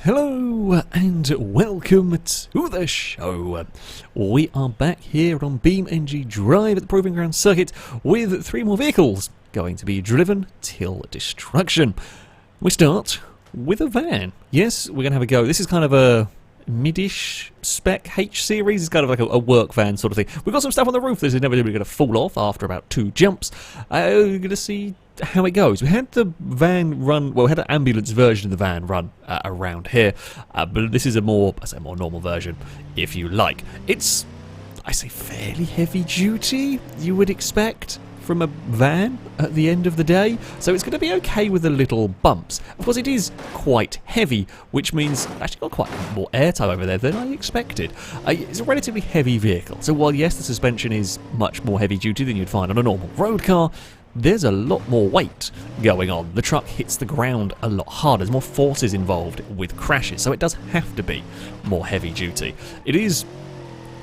Hello and welcome to the show. We are back here on BeamNG Drive at the Proving Ground Circuit with 3 more vehicles going to be driven till destruction. We start with a van. Yes, we're going to have a go. This is kind of a mid-ish spec H series. It's kind of like a work van sort of thing. We've got some stuff on the roof that is inevitably going to fall off after about 2 jumps. We're going to see how it goes. We had the van run, well, we had an ambulance version of the van run around here, but this is a more normal version, if you like. It's, I say, fairly heavy duty, you would expect from a van at the end of the day, so it's going to be okay with the little bumps. Of course, it is quite heavy, which means it's actually got quite more airtime over there than I expected. It's a relatively heavy vehicle, so while yes, the suspension is much more heavy duty than you'd find on a normal road car, there's a lot more weight going on. The truck hits the ground a lot harder. There's more forces involved with crashes, so it does have to be more heavy duty. It is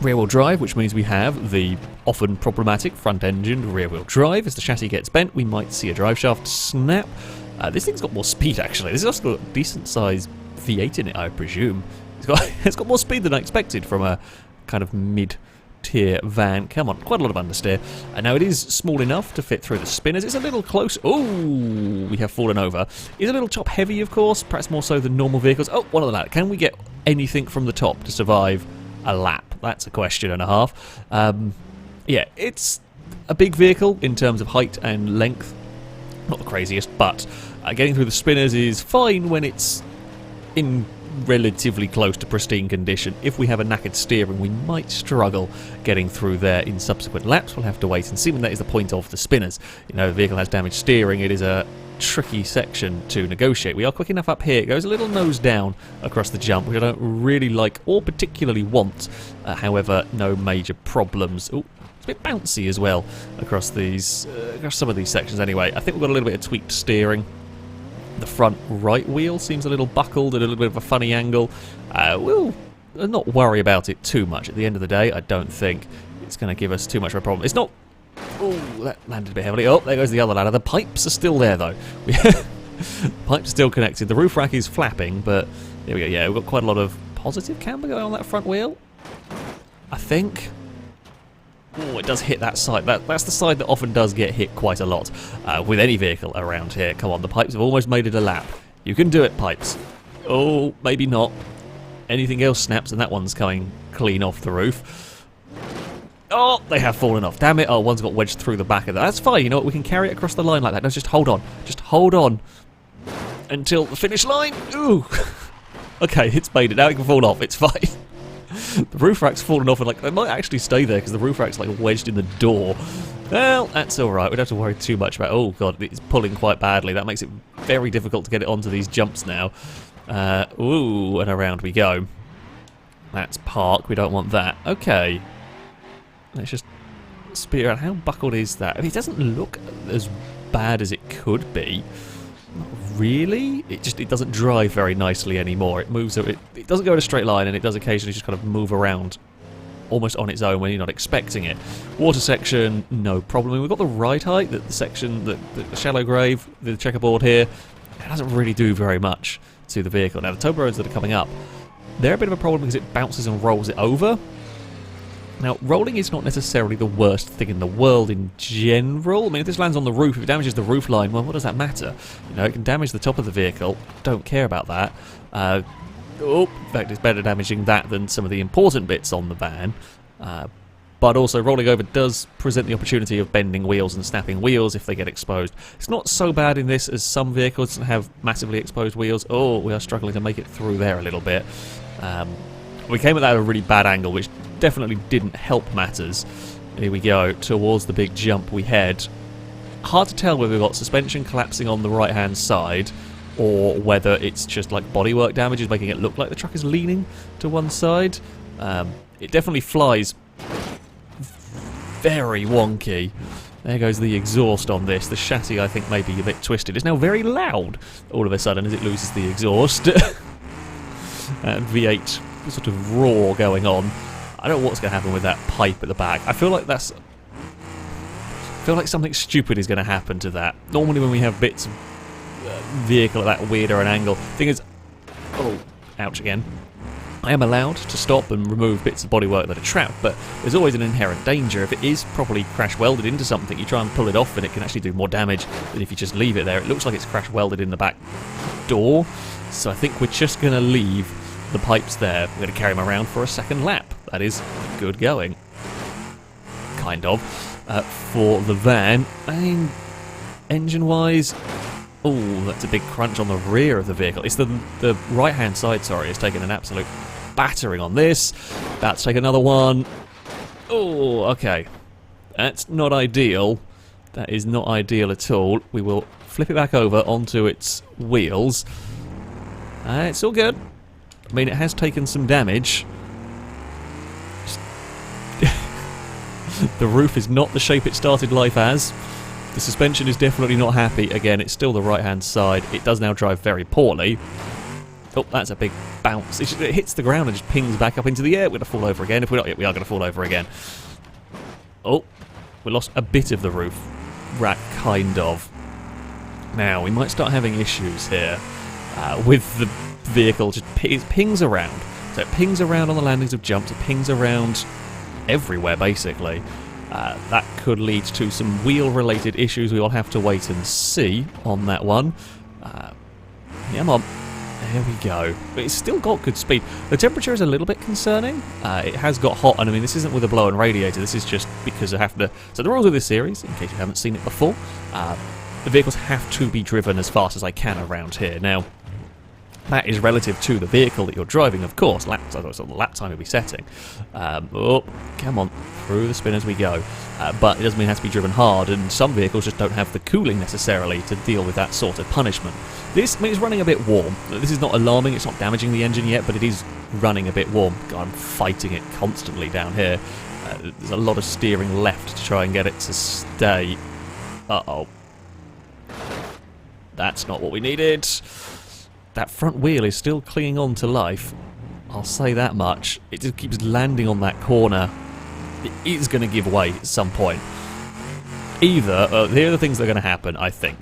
rear-wheel drive, which means we have the often problematic front-engined rear-wheel drive. As the chassis gets bent, we might see a drive shaft snap. This thing's got more speed, actually. This has also got a decent-sized V8 in it, I presume. It's got more speed than I expected from a kind of mid-tier van. Come on, quite a lot of understeer. And now it is small enough to fit through the spinners. It's a little close. Oh, we have fallen over. It's a little top-heavy, of course, perhaps more so than normal vehicles. Oh, one of the latter. Can we get anything from the top to survive a lap? That's a question and a half. Yeah, it's a big vehicle in terms of height and length. Not the craziest, but getting through the spinners is fine when it's in relatively close to pristine condition. If we have a knackered steering, we might struggle getting through there in subsequent laps. We'll have to wait and see, when that is the point of the spinners. You know, the vehicle has damaged steering. It is a tricky section to negotiate. We are quick enough up here. It goes a little nose down across the jump, which I don't really like or particularly want. However, no major problems. Oh, it's a bit bouncy as well across these, across some of these sections anyway. I think we've got a little bit of tweaked steering. The front right wheel seems a little buckled at a little bit of a funny angle. We'll not worry about it too much. At the end of the day, I don't think it's going to give us too much of a problem. It's not... Oh, that landed a bit heavily. Oh, there goes the other ladder. The pipes are still there, though. Pipes still connected. The roof rack is flapping, but there we go. Yeah, we've got quite a lot of positive camber going on that front wheel, I think. Oh, it does hit that side. That's the side that often does get hit quite a lot with any vehicle around here. Come on, the pipes have almost made it a lap. You can do it, pipes. Oh, maybe not. Anything else snaps, and that one's coming clean off the roof. Oh, they have fallen off. Damn it. Oh, one's got wedged through the back of that. That's fine. You know what? We can carry it across the line like that. No, just hold on. Just hold on until the finish line. Ooh. Okay, it's made it. Now it can fall off. It's fine. The roof rack's fallen off, and like, they might actually stay there because the roof rack's like wedged in the door. Well, that's alright. We don't have to worry too much about it. Oh, God, it's pulling quite badly. That makes it very difficult to get it onto these jumps now. Ooh, and around we go. That's park. We don't want that. Okay. Let's just speed around. How buckled is that? I mean, it doesn't look as bad as it could be. Not really. It doesn't drive very nicely anymore. It moves. It doesn't go in a straight line, and it does occasionally just kind of move around almost on its own when you're not expecting it. Water section, no problem. We've got the ride height, the section, the shallow grave, the checkerboard here. It doesn't really do very much to the vehicle. Now, the tow roads that are coming up, they're a bit of a problem because it bounces and rolls it over. Now, rolling is not necessarily the worst thing in the world in general. I mean, if this lands on the roof, if it damages the roof line, well, what does that matter? You know, it can damage the top of the vehicle. Don't care about that. Oh, in fact, it's better damaging that than some of the important bits on the van. But also, rolling over does present the opportunity of bending wheels and snapping wheels if they get exposed. It's not so bad in this as some vehicles that have massively exposed wheels. Oh, we are struggling to make it through there a little bit. We came at that at a really bad angle, which definitely didn't help matters. Here we go, towards the big jump we head. Hard to tell whether we've got suspension collapsing on the right-hand side or whether it's just like bodywork damages making it look like the truck is leaning to one side. It definitely flies very wonky. There goes the exhaust on this. The chassis, I think, may be a bit twisted. It's now very loud all of a sudden as it loses the exhaust. And V8 sort of roar going on. I don't know what's going to happen with that pipe at the back. I feel like something stupid is going to happen to that. Normally when we have bits of vehicle at that weirder an angle. Thing is, oh, ouch again. I am allowed to stop and remove bits of bodywork that are trapped, but there's always an inherent danger. If it is properly crash welded into something, you try and pull it off and it can actually do more damage than if you just leave it there. It looks like it's crash welded in the back door, so I think we're just going to leave the pipes there. We're going to carry them around for a second lap. That is good going. Kind of. For the van, I mean, engine-wise, oh, that's a big crunch on the rear of the vehicle. It's the right-hand side, sorry, is taking an absolute battering on this. About to take another one. Oh, okay. That's not ideal. That is not ideal at all. We will flip it back over onto its wheels. It's all good. I mean, it has taken some damage. The roof is not the shape it started life as. The suspension is definitely not happy. Again, it's still the right-hand side. It does now drive very poorly. Oh, that's a big bounce. It hits the ground and just pings back up into the air. We're going to fall over again. If we're not yet, we are going to fall over again. Oh, we lost a bit of the roof rack, kind of. Now, we might start having issues here with the vehicle. It pings around. So it pings around on the landings of jumps. It pings around everywhere, basically. That could lead to some wheel-related issues. We will have to wait and see on that one. Come on. There we go. But it's still got good speed. The temperature is a little bit concerning. It has got hot, and I mean, this isn't with a blown radiator. This is just because I have to... So the rules of this series, in case you haven't seen it before, the vehicles have to be driven as fast as I can around here. Now, that is relative to the vehicle that you're driving, of course. Lap time you'll be setting. Oh, come on. Through the spin as we go. But it doesn't mean it has to be driven hard, and some vehicles just don't have the cooling necessarily to deal with that sort of punishment. This is running a bit warm. This is not alarming, it's not damaging the engine yet, but it is running a bit warm. God, I'm fighting it constantly down here. There's a lot of steering left to try and get it to stay. Uh-oh. That's not what we needed. That front wheel is still clinging on to life. I'll say that much. It just keeps landing on that corner. It is going to give way at some point. Either, here are the things that are going to happen, I think.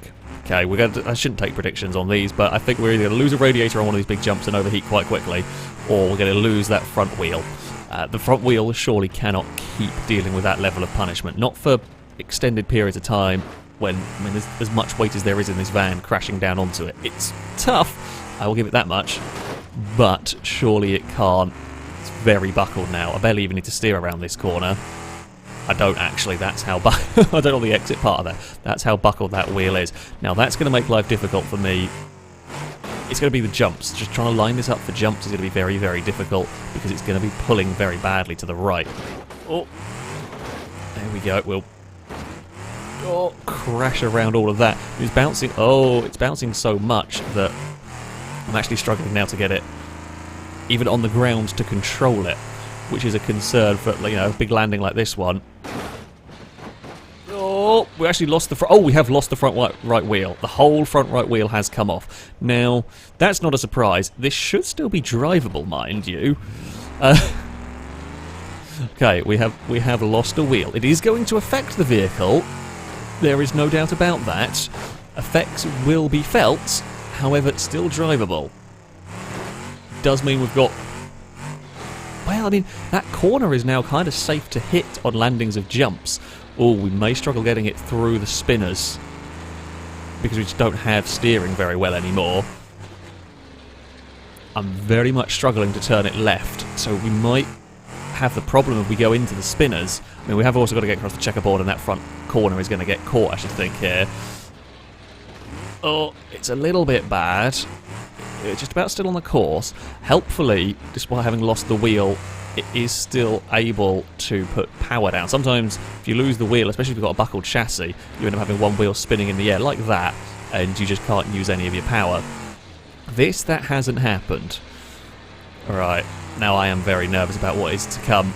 Okay, I shouldn't take predictions on these, but I think we're either going to lose a radiator on one of these big jumps and overheat quite quickly, or we're going to lose that front wheel. The front wheel surely cannot keep dealing with that level of punishment. Not for extended periods of time when, I mean, there's as much weight as there is in this van crashing down onto it. It's tough, I will give it that much, but surely it can't. It's very buckled now. I barely even need to steer around this corner. I don't actually, that's how I don't know the exit part of that. That's how buckled that wheel is. Now that's going to make life difficult for me. It's going to be the jumps. Just trying to line this up for jumps is going to be very, very difficult because it's going to be pulling very badly to the right. Oh, there we go. We'll crash around all of that. It's bouncing. Oh, it's bouncing so much that I'm actually struggling now to get it even on the ground to control it, which is a concern for, you know, a big landing like this one. Oh, we actually lost the front. Oh, we have lost the front right wheel. The whole front right wheel has come off. Now, that's not a surprise. This should still be drivable, mind you. Okay, we have lost a wheel. It is going to affect the vehicle. There is no doubt about that. Effects will be felt. However, it's still drivable. Does mean we've got... Well, I mean, that corner is now kind of safe to hit on landings of jumps. Oh, we may struggle getting it through the spinners because we just don't have steering very well anymore. I'm very much struggling to turn it left, so we might have the problem if we go into the spinners. I mean, we have also got to get across the checkerboard, and that front corner is going to get caught, I should think, here. Oh, it's a little bit bad. It's just about still on the course. Helpfully, despite having lost the wheel, it is still able to put power down. Sometimes, if you lose the wheel, especially if you've got a buckled chassis, you end up having one wheel spinning in the air like that, and you just can't use any of your power. That hasn't happened. Alright, now I am very nervous about what is to come.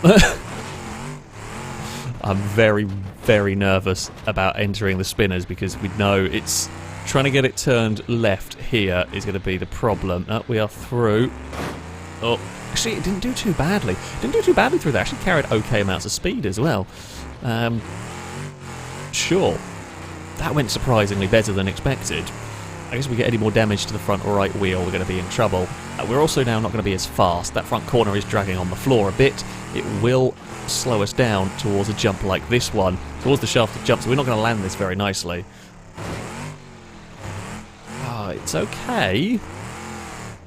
I'm very, very nervous about entering the spinners because we know it's... Trying to get it turned left here is going to be the problem. Oh, we are through. Oh, actually, it didn't do too badly. It didn't do too badly through there. Actually carried okay amounts of speed as well. Sure. That went surprisingly better than expected. I guess if we get any more damage to the front right wheel, we're going to be in trouble. We're also now not going to be as fast. That front corner is dragging on the floor a bit. It will slow us down towards a jump like this one, towards the shafted jump, so we're not going to land this very nicely. It's okay.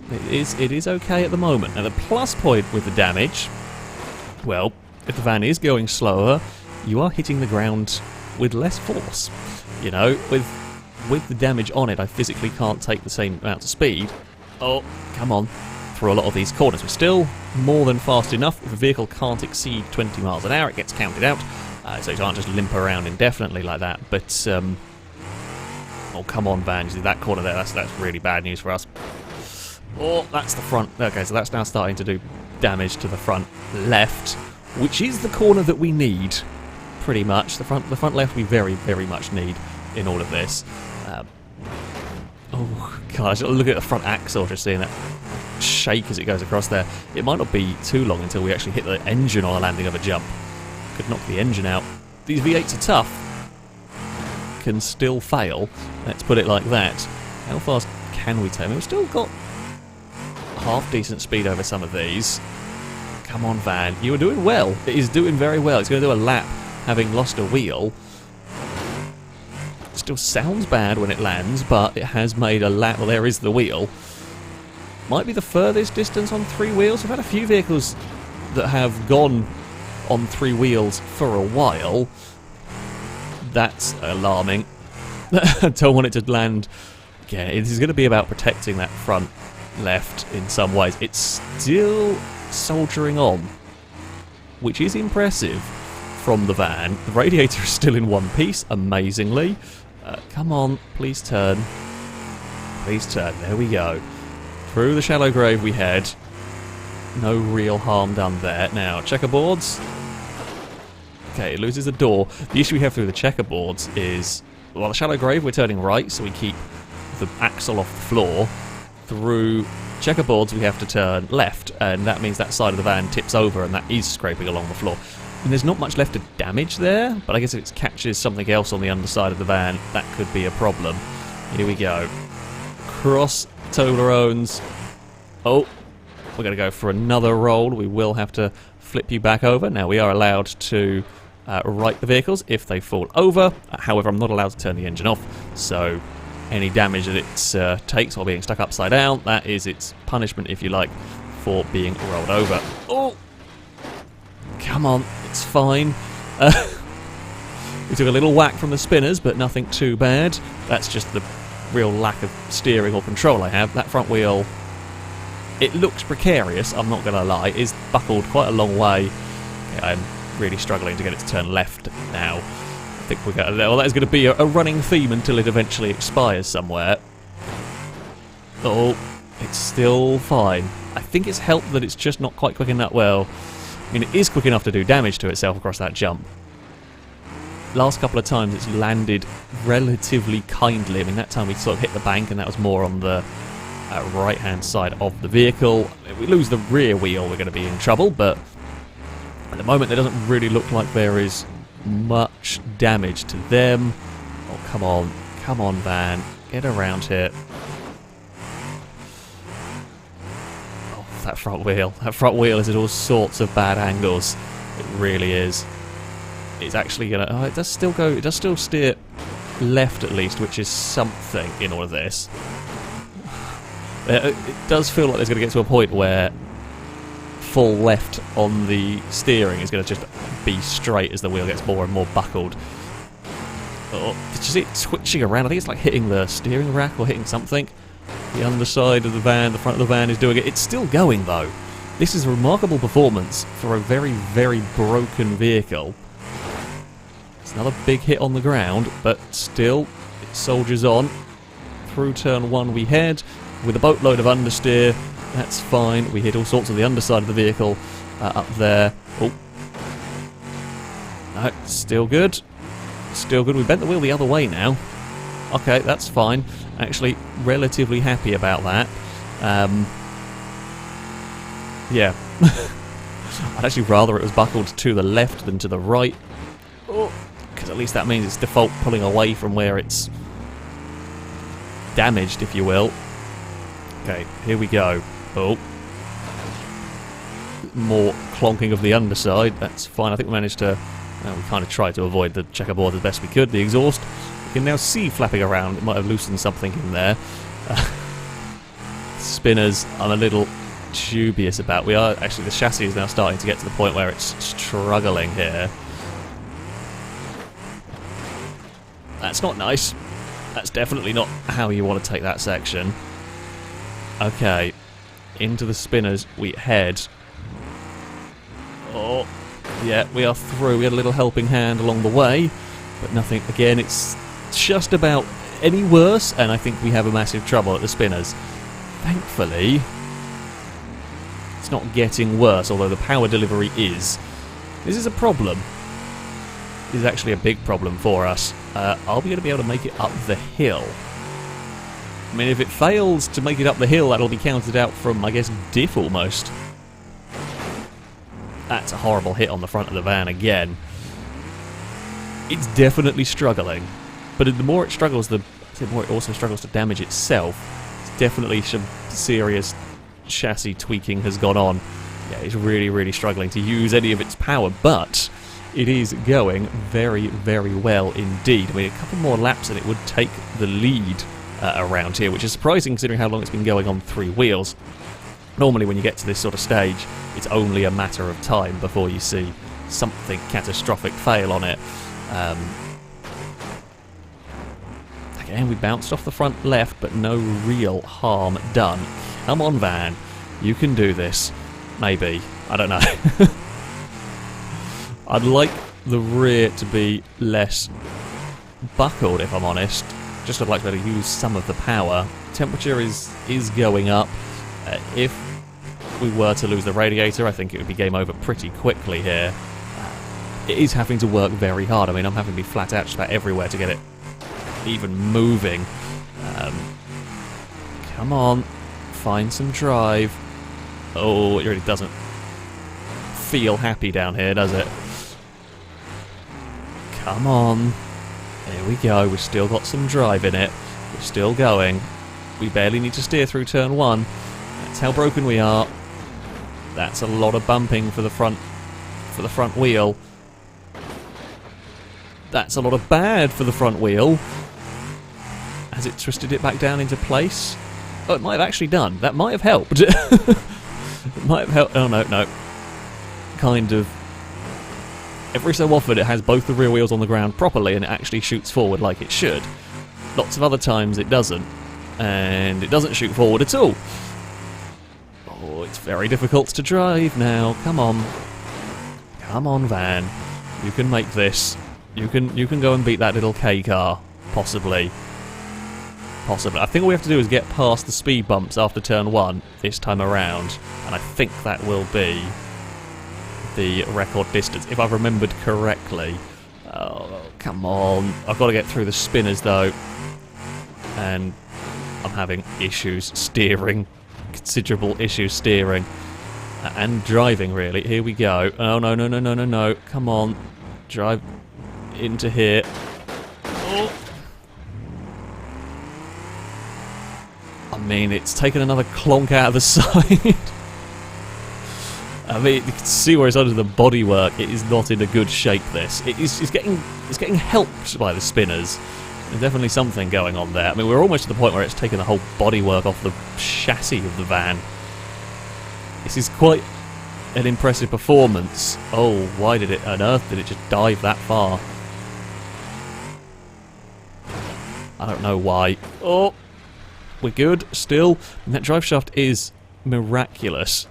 It is okay at the moment. Now the plus point with the damage, well, if the van is going slower, you are hitting the ground with less force. You know, with the damage on it, I physically can't take the same amount of speed. Oh, come on. Through a lot of these corners. We're still more than fast enough. If a vehicle can't exceed 20 miles an hour, it gets counted out. So you can't just limp around indefinitely like that. But, oh, come on, van. You see that corner there? That's really bad news for us. Oh, that's the front. Okay, so that's now starting to do damage to the front left, which is the corner that we need, pretty much. The front left we very, very much need in all of this. Oh, gosh, look at the front axle, just seeing that shake as it goes across there. It might not be too long until we actually hit the engine on a landing of a jump. Could knock the engine out. These V8s are tough. Can still fail. Let's put it like that. How fast can we take? We've still got half decent speed over some of these. Come on, van. You are doing well. It is doing very well. It's going to do a lap having lost a wheel. It still sounds bad when it lands, but it has made a lap. Well, there is the wheel. Might be the furthest distance on 3 wheels. We've had a few vehicles that have gone on 3 wheels for a while. That's alarming. I don't want it to land. Yeah, it is going to be about protecting that front left in some ways. It's still soldiering on, which is impressive from the van. The radiator is still in one piece, amazingly. Come on, please turn. Please turn. There we go. Through the shallow grave we head. No real harm done there. Now, checkerboards. Okay, it loses the door. The issue we have through the checkerboards is, well, the shallow grave, we're turning right, so we keep the axle off the floor. Through checkerboards, we have to turn left, and that means that side of the van tips over, and that is scraping along the floor. And there's not much left to damage there, but I guess if it catches something else on the underside of the van, that could be a problem. Here we go. Cross Toblerones. Oh, we're going to go for another roll. We will have to flip you back over. Now, we are allowed to right the vehicles if they fall over. However, I'm not allowed to turn the engine off, so any damage that it takes while being stuck upside down, that is its punishment, if you like, for being rolled over. Oh! Come on, it's fine. We took a little whack from the spinners, but nothing too bad. That's just the real lack of steering or control I have. That front wheel, it looks precarious, I'm not going to lie. It is buckled quite a long way. Okay, I'm really struggling to get it to turn left now. I think we're going to... Well, that is going to be a running theme until it eventually expires somewhere. Oh, it's still fine. I think it's helped that it's just not quite quick enough. Well, I mean, it is quick enough to do damage to itself across that jump. Last couple of times it's landed relatively kindly. I mean, that time we sort of hit the bank and that was more on the right-hand side of the vehicle. If we lose the rear wheel, we're going to be in trouble, but at the moment, there doesn't really look like there is much damage to them. Oh, come on, van. Get around here. Oh, that front wheel is at all sorts of bad angles. It really is. It's actually gonna... Oh, it does still go... It does still steer left at least, which is something in all of this. It does feel like there's going to get to a point where full left on the steering is going to just be straight as the wheel gets more and more buckled. Oh, did you see it twitching around? I think it's like hitting the steering rack or hitting something. The underside of the van, the front of the van is doing it. It's still going though. This is a remarkable performance for a very, very broken vehicle. It's another big hit on the ground, but still it soldiers on. Through turn 1 we head with a boatload of understeer. That's fine. We hit all sorts of the underside of the vehicle up there. Oh. No, still good. Still good. We bent the wheel the other way now. Okay, that's fine. Actually, relatively happy about that. Yeah. I'd actually rather it was buckled to the left than to the right. Oh, because at least that means it's default pulling away from where it's damaged, if you will. Okay, here we go. Oh. More clonking of the underside. That's fine. I think we managed to... Well, we kind of tried to avoid the checkerboard as best we could. The exhaust, we can now see flapping around. It might have loosened something in there. Spinners, I'm a little dubious about. We are... Actually, the chassis is now starting to get to the point where it's struggling here. That's not nice. That's definitely not how you want to take that section. Okay. Into the spinners we head. Oh, yeah, we are through. We had a little helping hand along the way, but nothing. Again, it's just about any worse, and I think we have a massive trouble at the spinners. Thankfully, it's not getting worse, although the power delivery is. This is a problem. This is actually a big problem for us. Are we going to be able to make it up the hill? I mean, if it fails to make it up the hill, that'll be counted out from, I guess, diff almost. That's a horrible hit on the front of the van again. It's definitely struggling, but the more it struggles, the more it also struggles to damage itself. It's definitely some serious chassis tweaking has gone on. Yeah, it's really, really struggling to use any of its power, but it is going very, very well indeed. I mean, a couple more laps and it would take the lead around here, which is surprising considering how long it's been going on 3 wheels. Normally when you get to this sort of stage, it's only a matter of time before you see something catastrophic fail on it. Again, we bounced off the front left, but no real harm done. Come on, van. You can do this. Maybe. I don't know. I'd like the rear to be less buckled, if I'm honest. Just I'd like to be able to use some of the power. Temperature is going up. If we were to lose the radiator, I think it would be game over pretty quickly here. It is having to work very hard. I mean, I'm having to be flat out just about everywhere to get it even moving. Come on, find some drive. Oh, it really doesn't feel happy down here, does it? Come on. There we go. We've still got some drive in it. We're still going. We barely need to steer through turn 1. That's how broken we are. That's a lot of bumping for the front wheel. That's a lot of bad for the front wheel. Has it twisted it back down into place? Oh, it might have actually done. That might have helped. It might have helped. Oh, no, no. Kind of. Every so often it has both the rear wheels on the ground properly and it actually shoots forward like it should. Lots of other times it doesn't. And it doesn't shoot forward at all. Oh, it's very difficult to drive now. Come on. Come on, van. You can make this. You can go and beat that little K car. Possibly. Possibly. I think all we have to do is get past the speed bumps after turn 1 this time around. And I think that will be the record distance, if I've remembered correctly. Oh, come on. I've got to get through the spinners, though. And I'm having issues steering. Considerable issues steering. And driving, really. Here we go. Oh, no, no, no, no, no, no. Come on. Drive into here. Oh. I mean, it's taken another clonk out of the side. I mean, you can see where it's under the bodywork. It is not in a good shape, this. It's getting helped by the spinners. There's definitely something going on there. I mean, we're almost to the point where it's taken the whole bodywork off the chassis of the van. This is quite an impressive performance. Oh, why did it on earth did it just dive that far? I don't know why. Oh, we're good still. And that drive shaft is miraculous.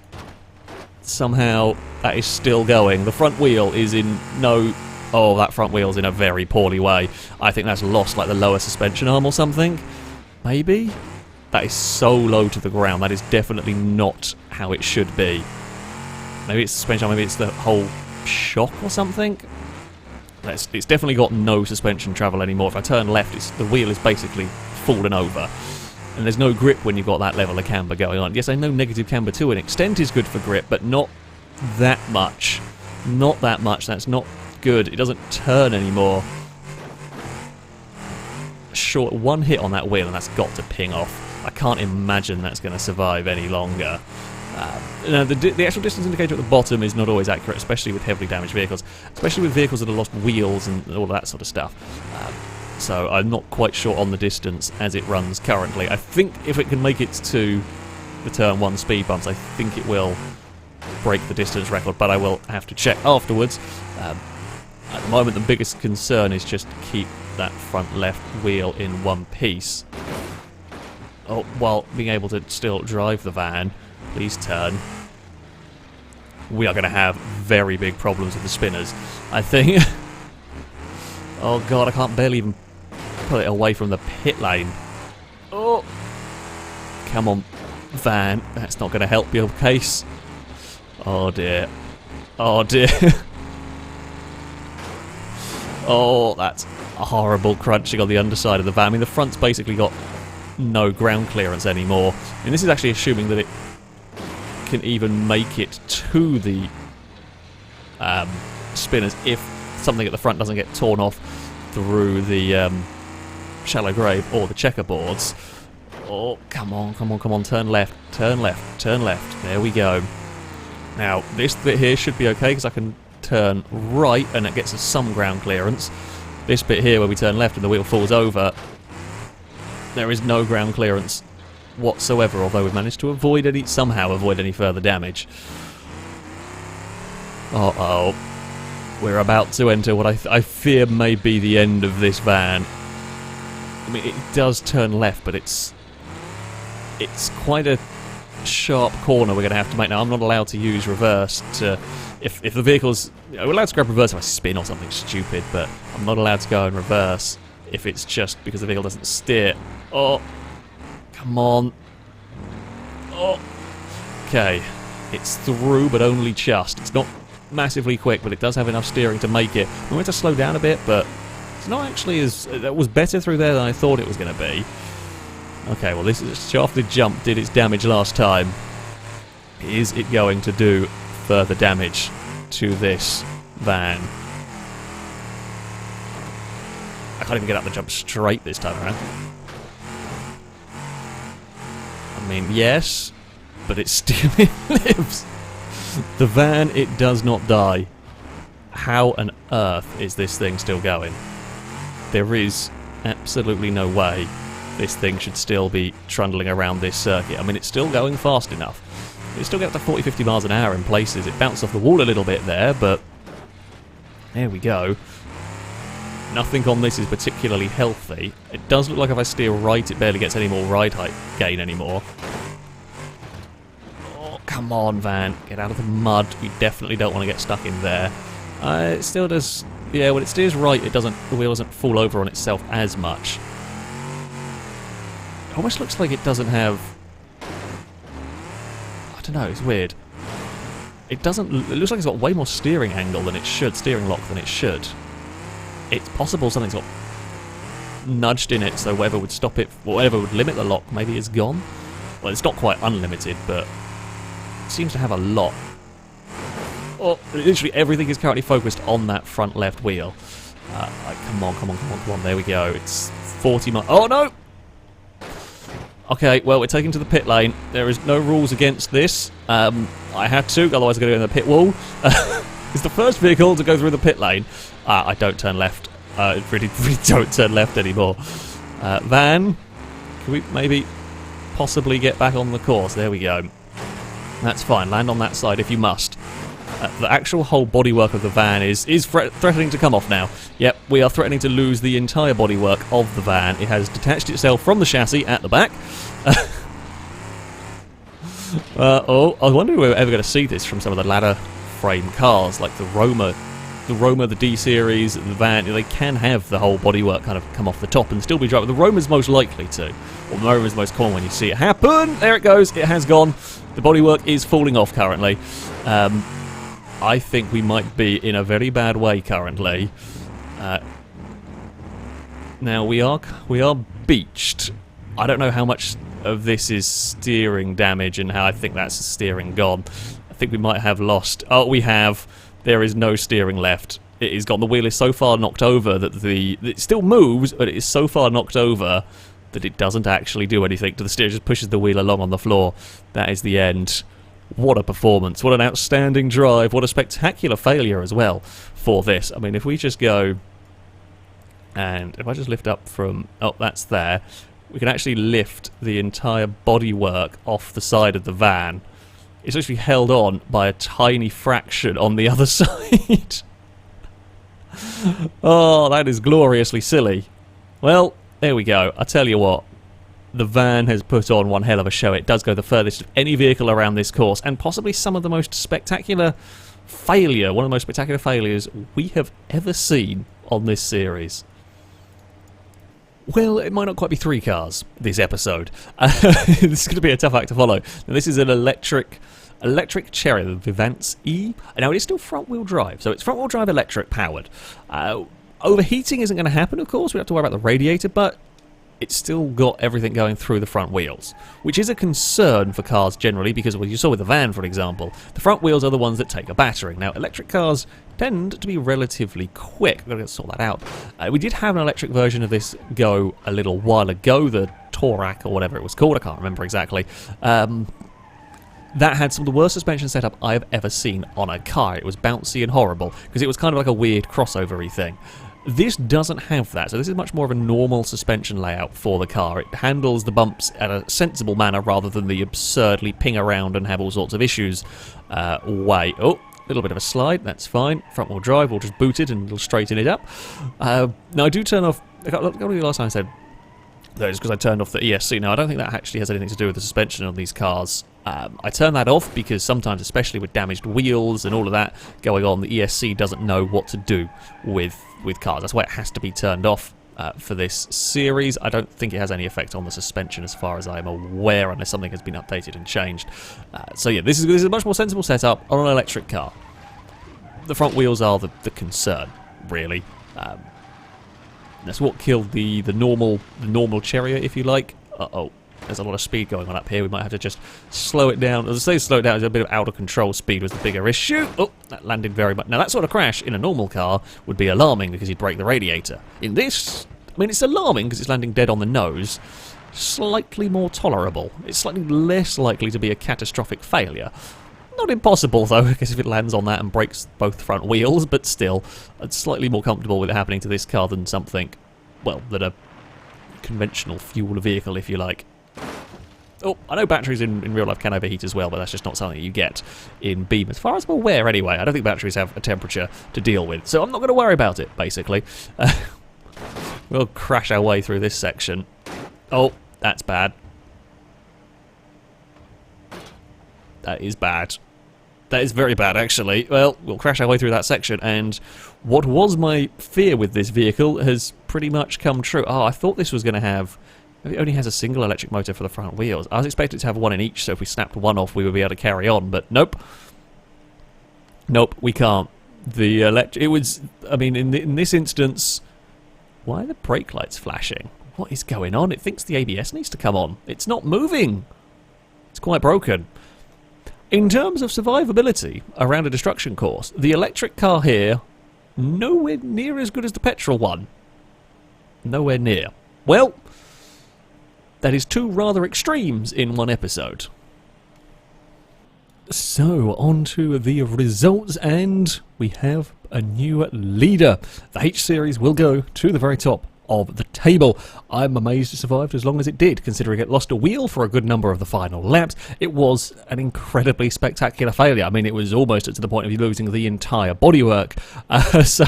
Somehow that is still going. The front wheel is in no... Oh, that front wheel's in a very poorly way. I think that's lost like the lower suspension arm or something. Maybe? That is so low to the ground. That is definitely not how it should be. Maybe it's suspension arm, maybe it's the whole shock or something. It's definitely got no suspension travel anymore. If I turn left, the wheel is basically fallen over. And there's no grip when you've got that level of camber going on. Yes, I know negative camber to an extent is good for grip, but not that much. Not that much. That's not good. It doesn't turn anymore. short one hit on that wheel and that's got to ping off. I can't imagine that's going to survive any longer. No, the actual distance indicator at the bottom is not always accurate, especially with heavily damaged vehicles, especially with vehicles that have lost wheels and all that sort of stuff. So I'm not quite sure on the distance as it runs currently. I think if it can make it to the turn 1 speed bumps, I think it will break the distance record, but I will have to check afterwards. At the moment, the biggest concern is just to keep that front left wheel in one piece. Oh, while being able to still drive the van. Please turn. We are going to have very big problems with the spinners, I think. Oh god, I can't barely even pull it away from the pit lane. Oh! Come on, van. That's not going to help your case. Oh dear. Oh dear. Oh, that's a horrible crunching on the underside of the van. I mean, the front's basically got no ground clearance anymore. And this is actually assuming that it can even make it to the spinners if something at the front doesn't get torn off through the shallow grave or the checkerboards. Oh, come on, come on, come on, turn left, turn left, turn left. There we go. Now, this bit here should be okay because I can turn right and it gets us some ground clearance. This bit here where we turn left and the wheel falls over, there is no ground clearance whatsoever, although we've managed to somehow avoid any further damage. Uh-oh. We're about to enter what I fear may be the end of this van. I mean, it does turn left, but it's quite a sharp corner we're going to have to make. Now, I'm not allowed to use reverse to... If the vehicle's... we're allowed to grab reverse if I spin or something stupid, but I'm not allowed to go in reverse if it's just because the vehicle doesn't steer. Oh, come on. Oh, okay. It's through, but only just. It's not massively quick, but it does have enough steering to make it. We went to slow down a bit, but it's not actually as... That was better through there than I thought it was going to be. Okay, well, this is after the jump did its damage last time. Is it going to do further damage to this van? I can't even get up the jump straight this time around. I mean, yes, but it still lives. The van, it does not die. How on earth is this thing still going? There is absolutely no way this thing should still be trundling around this circuit. I mean, it's still going fast enough. It still gets up to 40-50 miles an hour in places. It bounced off the wall a little bit there, but there we go. Nothing on this is particularly healthy. It does look like if I steer right, it barely gets any more ride height gain anymore. Oh, come on, van. Get out of the mud. We definitely don't want to get stuck in there. It still does... Yeah, when it steers right, the wheel doesn't fall over on itself as much. It almost looks like it doesn't have... I don't know, it's weird. It doesn't... It looks like it's got way more steering angle than it should, steering lock than it should. It's possible something's got nudged in it, so whatever would stop it, or whatever would limit the lock, maybe is gone. Well, it's not quite unlimited, but it seems to have a lot. Oh, literally everything is currently focused on that front left wheel. Come on, come on, come on, come on, there we go. It's 40 miles... Oh, no! Okay, well, we're taken to the pit lane. There is no rules against this. I had to, otherwise I'm going to go in the pit wall. It's the first vehicle to go through the pit lane. I don't turn left. Really don't turn left anymore. Van, can we maybe possibly get back on the course? There we go. That's fine. Land on that side if you must. The actual whole bodywork of the van is threatening to come off now. Yep, we are threatening to lose the entire bodywork of the van. It has detached itself from the chassis at the back. Oh, I wonder if we're ever going to see this from some of the ladder frame cars, like the Roma, the D-Series, the van. They can have the whole bodywork kind of come off the top and still be drivable. The Roma's most likely to, or the Roma's most common when you see it happen. There it goes, it has gone. The bodywork is falling off currently. I think we might be in a very bad way currently. Now we are beached. I don't know how much of this is steering damage and how I think that's steering gone. I think we might have lost... Oh, we have. There is no steering left. it is gone. The wheel is so far knocked over that it still moves, but it is so far knocked over that it doesn't actually do anything to the steer. It just pushes the wheel along on the floor. That is the end. What a performance. What an outstanding drive. What a spectacular failure as well for this. I mean, if we just go... And if I just lift up from... Oh, that's there. We can actually lift the entire bodywork off the side of the van. It's actually held on by a tiny fraction on the other side. Oh, that is gloriously silly. Well, there we go. I tell you what. The van has put on one hell of a show. It does go the furthest of any vehicle around this course, and possibly some of the most spectacular failure, one of the most spectacular failures we have ever seen on this series. Well, it might not quite be 3 cars, this episode. This is going to be a tough act to follow. Now, this is an electric Cherry, the Vivance E. Now, it is still front-wheel drive, so it's front-wheel drive electric powered. Overheating isn't going to happen, of course. We don't have to worry about the radiator, but it's still got everything going through the front wheels, which is a concern for cars generally, because, well, you saw with the van, for example, the front wheels are the ones that take a battering. Now, electric cars tend to be relatively quick. I've got to sort that out. We did have an electric version of this go a little while ago, the Touareg or whatever it was called, I can't remember exactly. That had some of the worst suspension setup I have ever seen on a car. It was bouncy and horrible, because it was kind of like a weird crossover-y thing. This doesn't have that, so this is much more of a normal suspension layout for the car. It handles the bumps in a sensible manner rather than the absurdly ping around and have all sorts of issues way. Oh, a little bit of a slide, that's fine. Front wheel drive, we'll just boot it and it'll straighten it up. Now I do turn off, look what the last time I said, that is because I turned off the ESC. Now I don't think that actually has anything to do with the suspension on these cars. I turn that off because sometimes, especially with damaged wheels and all of that going on, the ESC doesn't know what to do with cars. That's why it has to be turned off for this series. I don't think it has any effect on the suspension as far as I'm aware, unless something has been updated and changed. So yeah, this is a much more sensible setup on an electric car. The front wheels are the concern, really. That's what killed the normal Chariot, if you like. Uh-oh. There's a lot of speed going on up here. We might have to just slow it down. As I say, slow it down. A bit of out of control speed was the bigger issue. Oh, that landed very much. Now, that sort of crash in a normal car would be alarming because you'd break the radiator. In this, I mean, it's alarming because it's landing dead on the nose. Slightly more tolerable. It's slightly less likely to be a catastrophic failure. Not impossible, though, because if it lands on that and breaks both front wheels, but still, it's slightly more comfortable with it happening to this car than something, well, than a conventional fuel vehicle, if you like. Oh, I know batteries in real life can overheat as well, but that's just not something you get in Beam. As far as I'm aware, anyway, I don't think batteries have a temperature to deal with, so I'm not going to worry about it, basically. We'll crash our way through this section. Oh, that's bad. That is bad. That is very bad, actually. Well, we'll crash our way through that section, and what was my fear with this vehicle has pretty much come true. Oh, I thought this was going to have... It only has a single electric motor for the front wheels. I was expecting to have one in each, so if we snapped one off, we would be able to carry on, but nope. Nope, we can't. The it was... I mean, in this instance... Why are the brake lights flashing? What is going on? It thinks the ABS needs to come on. It's not moving. It's quite broken. In terms of survivability around a destruction course, the electric car here, nowhere near as good as the petrol one. Nowhere near. Well, that is 2 rather extremes in one episode. So, on to the results, and we have a new leader. The H-Series will go to the very top of the table. I'm amazed it survived as long as it did, considering it lost a wheel for a good number of the final laps. It was an incredibly spectacular failure. I mean, it was almost to the point of you losing the entire bodywork. So,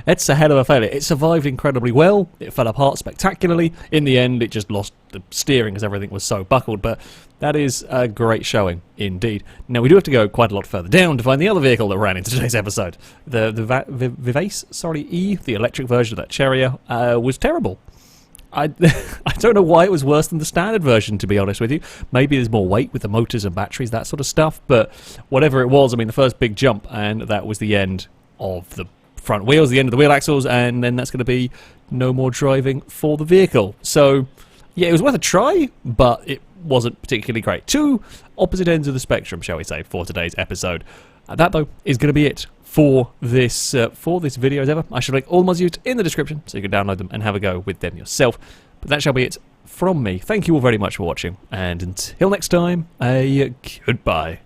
it's a hell of a failure. It survived incredibly well. It fell apart spectacularly. In the end, it just lost the steering because everything was so buckled, but that is a great showing indeed. Now, we do have to go quite a lot further down to find the other vehicle that ran into today's episode. The Vivace, E, the electric version of that Chariot, was terrible. I don't know why it was worse than the standard version, to be honest with you. Maybe there's more weight with the motors and batteries, that sort of stuff, but whatever it was, I mean, the first big jump, and that was the end of the front wheels, the end of the wheel axles, and then that's going to be no more driving for the vehicle. So, yeah, it was worth a try, but it wasn't particularly great. 2 opposite ends of the spectrum, shall we say, for today's episode. That, though, is going to be it for this video as ever. I shall link all mods used in the description so you can download them and have a go with them yourself. But that shall be it from me. Thank you all very much for watching, and until next time, a goodbye.